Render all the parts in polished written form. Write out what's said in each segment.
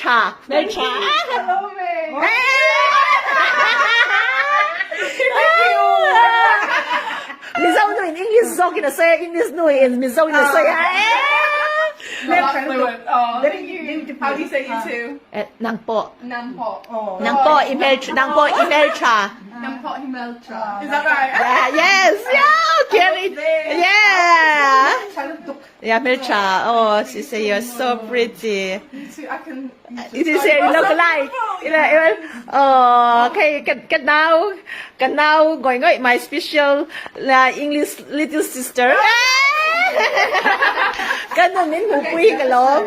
Hmeltha. Hmeltha. Hello, babe. Mizotawng in English, zog in a say, English no in mizotawng in a say. Thank you. How do you say you too? Nang po. Nampo. Nang po Hmeltha. Nang po Hmeltha. Nampo Hmeltha. Is that right? Yes, yeah, Kerry. Yeah. Yeah, Hmeltha. Oh, she said you're so pretty. Me too. I can. It is a look like. Oh, okay. Can now going on my special English little sister. Ganun min hupui kalong.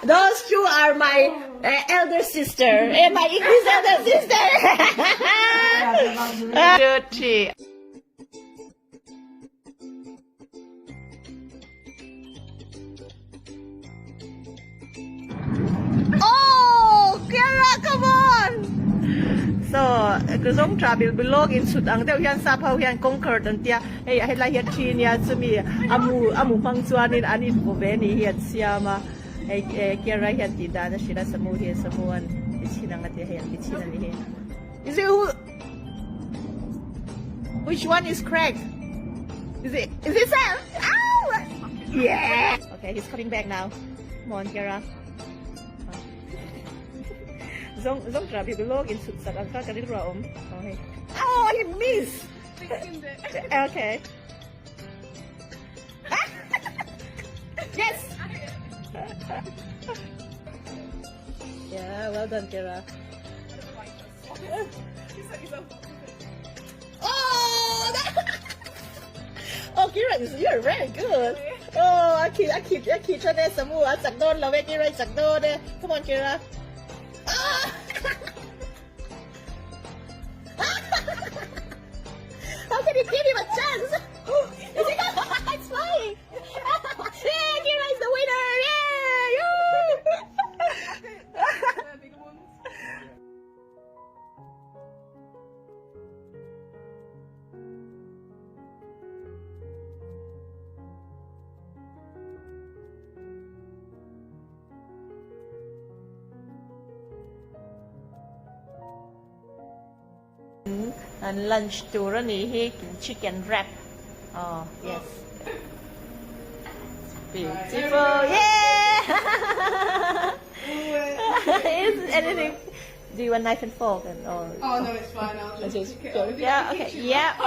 Those two are my elder sister and my English elder sister. Dirty. Oh, Kira, come on! So, kusong travel belong in Sud ang teo yan sa pao yan conquer dan tia hey la hiat chi nia chumi amu pangchuanin anin boveni hiat siama hey Kira hiat ti da na sila sa mu hiat samuan isinang ati hiat isinang ni is it which one is cracked? Is it Sam? Ow! Yeah! Okay, he's coming back now. Come on, Kira. Zong trabi belong in Sud ang kanil room. Okay. Oh, I missed. Okay. Yes. Yeah, well done, Kira. Oh, oh, Kira, you're very good. Oh, I keep trying to semua. Sakdon lah, Kira, sakdon. Come on, Kira. How can you give him a chance? Is he gonna... It's flying! Yeah, Kira is the winner! Yeah! And lunch tour ni chicken wrap. Oh yes, beautiful. Yeah. Is anything? Do you want knife and fork and or? Oh no, it's fine. I'll just Yeah. Okay. Yeah.